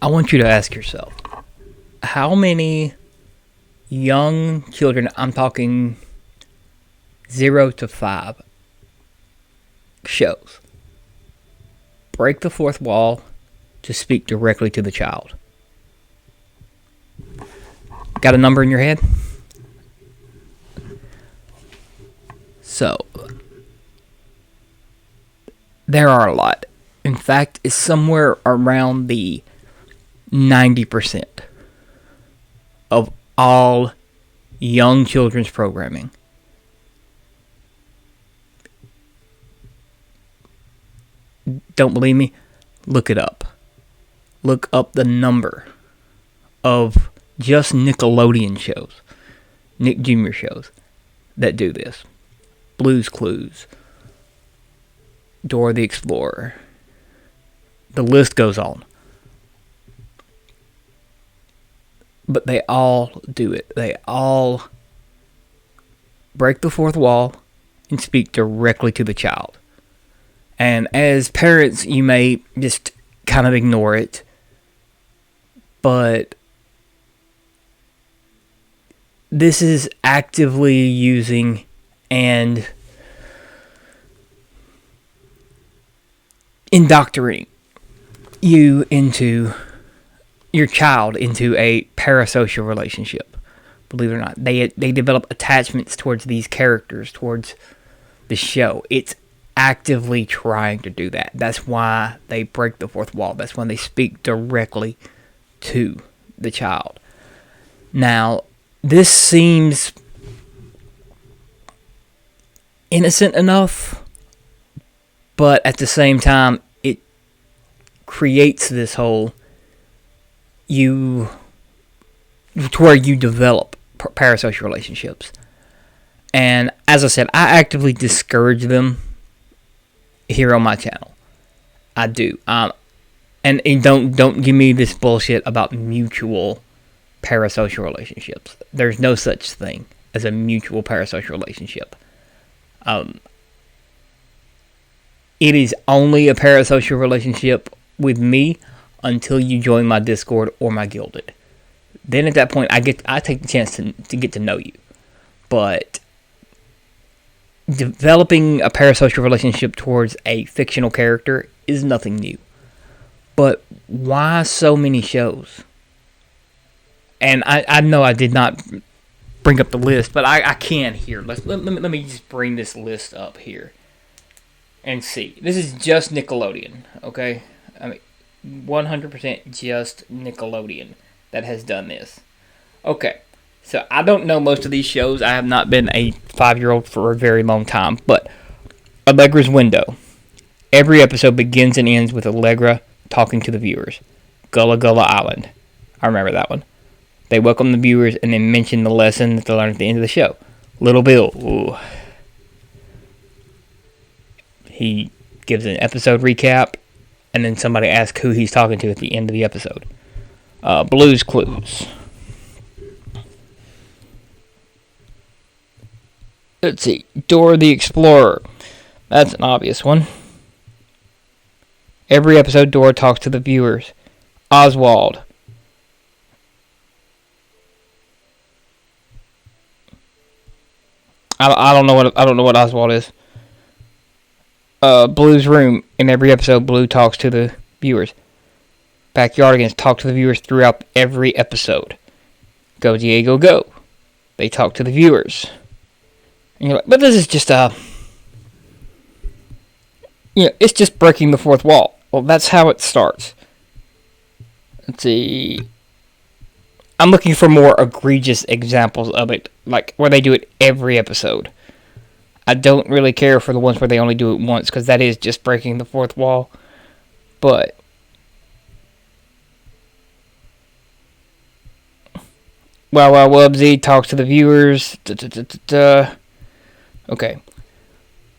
I want you to ask yourself, how many young children, I'm talking 0 to 5 shows, break the fourth wall to speak directly to the child? Got a number in your head? So, there are a lot. In fact, it's somewhere around the 90% of all young children's programming. Don't believe me? Look it up. Look up the number of just Nickelodeon shows, Nick Jr. shows, that do this. Blue's Clues, Dora the Explorer. The list goes on. But they all do it. They all break the fourth wall and speak directly to the child. And as parents, you may just kind of ignore it. But this is actively using and indoctrinating you into your child into a parasocial relationship. Believe it or not, they develop attachments towards these characters, towards the show. It's actively trying to do that. That's why they break the fourth wall. That's when they speak directly to the child. Now, this seems innocent enough, but at the same time, it creates this whole to where you develop parasocial relationships. And as I said, I actively discourage them here on my channel. I do. And don't give me this bullshit about mutual parasocial relationships. There's no such thing as a mutual parasocial relationship. It is only a parasocial relationship with me until you join my Discord or my Guilded. Then at that point, I take the chance to get to know you. But developing a parasocial relationship towards a fictional character is nothing new. But why so many shows? And I know I did not bring up the list, but I can here. Let me just bring this list up here and see. This is just Nickelodeon, okay? I mean, 100% just Nickelodeon that has done this. Okay, so I don't know most of these shows. I have not been a 5-year-old for a very long time, but Allegra's Window. Every episode begins and ends with Allegra talking to the viewers. Gullah Gullah Island. I remember that one. They welcome the viewers and then mention the lesson that they learned at the end of the show. Little Bill. Ooh. He gives an episode recap, and then somebody asks who he's talking to at the end of the episode. Blue's Clues. Let's see. Dora the Explorer. That's an obvious one. Every episode, Dora talks to the viewers. Oswald. I don't know what Oswald is. Blue's Room. In every episode, Blue talks to the viewers. Backyardigans talk to the viewers throughout every episode. Go Diego Go. They talk to the viewers. And you're like, but this is just it's just breaking the fourth wall. Well, that's how it starts. Let's see. I'm looking for more egregious examples of it, like where they do it every episode. I don't really care for the ones where they only do it once, because that is just breaking the fourth wall. But Wow Wow Wubsy talks to the viewers. Okay.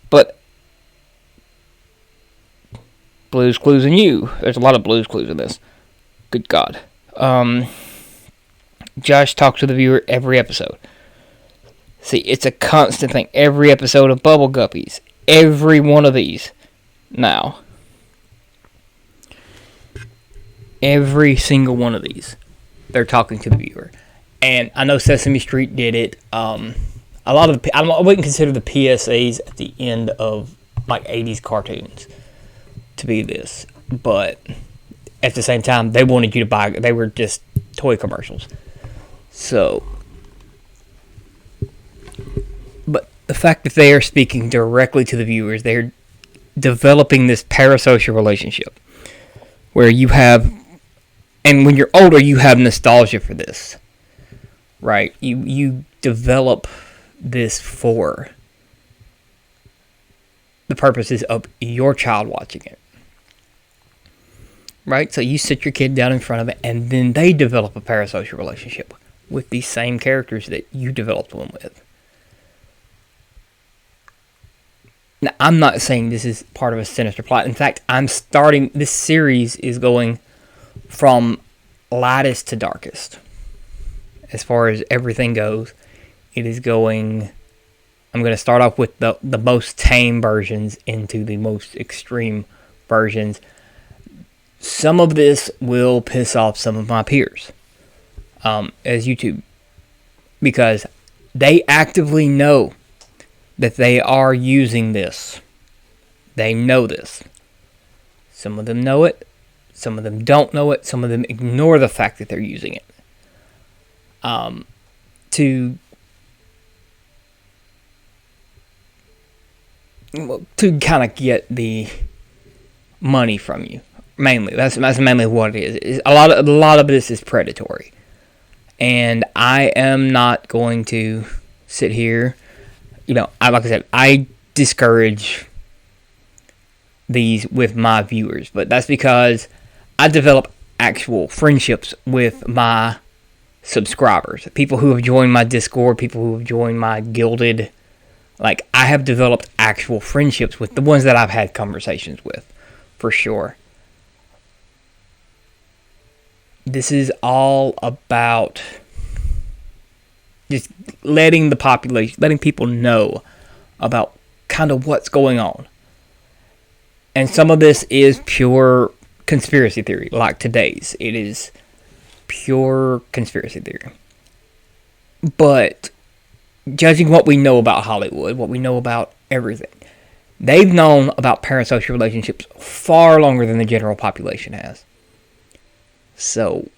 But Blue's Clues and You. There's a lot of Blue's Clues in this. Good God. Josh talks to the viewer every episode. See, it's a constant thing. Every episode of Bubble Guppies. Every one of these. Now, Every single one of these, they're talking to the viewer. And I know Sesame Street did it. A lot of I wouldn't consider the PSAs at the end of like 80s cartoons to be this, but at the same time, they wanted you to buy. They were just toy commercials. So, but the fact that they are speaking directly to the viewers, they're developing this parasocial relationship where you have, and when you're older, you have nostalgia for this, right? You develop this for the purposes of your child watching it, right? So you sit your kid down in front of it, and then they develop a parasocial relationship with these same characters that you developed one with. Now, I'm not saying this is part of a sinister plot. In fact, this series is going from lightest to darkest. As far as everything goes, it is going, I'm going to start off with the most tame versions into the most extreme versions. Some of this will piss off some of my peers as YouTube, because they actively know that they are using this. They know this. Some of them know it. Some of them don't know it. Some of them ignore the fact that they're using it. To kind of get the money from you. Mainly. That's mainly what it is. A lot of this is predatory. And I am not going to sit here. Like I said, I discourage these with my viewers, but that's because I develop actual friendships with my subscribers, people who have joined my Discord, people who have joined my Gilded. Like, I have developed actual friendships with the ones that I've had conversations with, for sure. This is all about just letting the population, letting people know about kind of what's going on. And some of this is pure conspiracy theory, like today's. It is pure conspiracy theory. But judging what we know about Hollywood, what we know about everything, they've known about parasocial relationships far longer than the general population has. So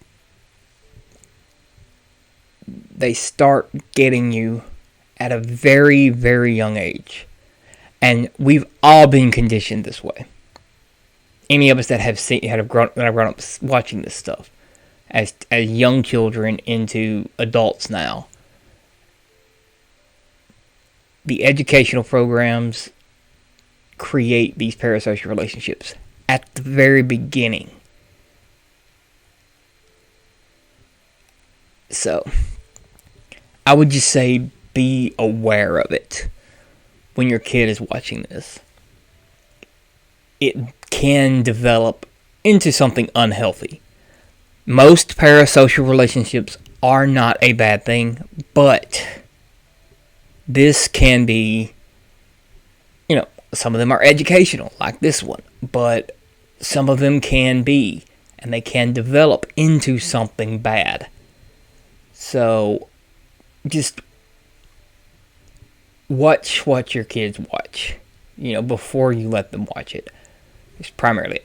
they start getting you at a very, very young age. And we've all been conditioned this way. Any of us that have grown up watching this stuff as young children into adults now. The educational programs create these parasocial relationships at the very beginning. So, I would just say be aware of it when your kid is watching this. It can develop into something unhealthy. Most parasocial relationships are not a bad thing, but this can be, some of them are educational, like this one, but some of them can be, and they can develop into something bad. So, just watch what your kids watch, before you let them watch it. It's primarily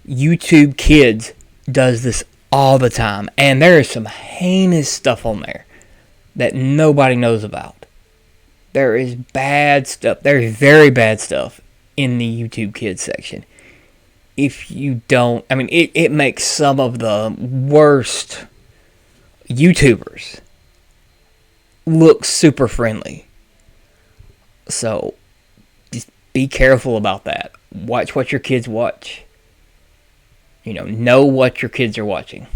YouTube Kids does this all the time, and there is some heinous stuff on there that nobody knows about. There is bad stuff. There is very bad stuff in the YouTube Kids section. If you don't, it makes some of the worst YouTubers look super friendly. So, just be careful about that. Watch what your kids watch. Know what your kids are watching.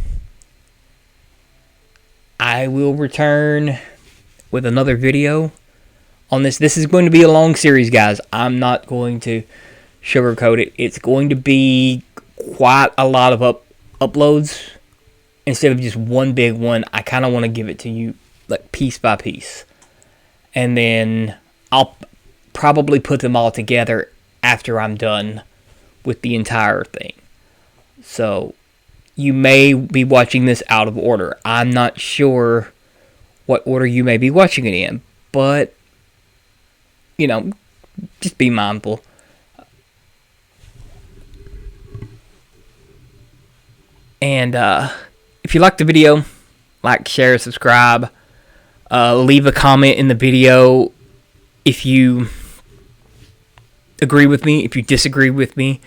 I will return with another video on this. This is going to be a long series, guys. I'm not going to sugarcoat it. It's going to be quite a lot of uploads. Instead of just one big one, I kind of want to give it to you like piece by piece. And then I'll probably put them all together after I'm done with the entire thing. So you may be watching this out of order. I'm not sure what order you may be watching it in, but, just be mindful. And if you liked the video, like, share, subscribe. Leave a comment in the video if you agree with me, if you disagree with me.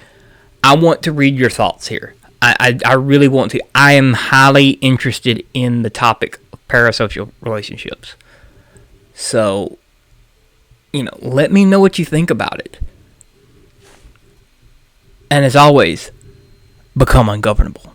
I want to read your thoughts here. I really want to. I am highly interested in the topic of parasocial relationships. So, let me know what you think about it. And as always, become ungovernable.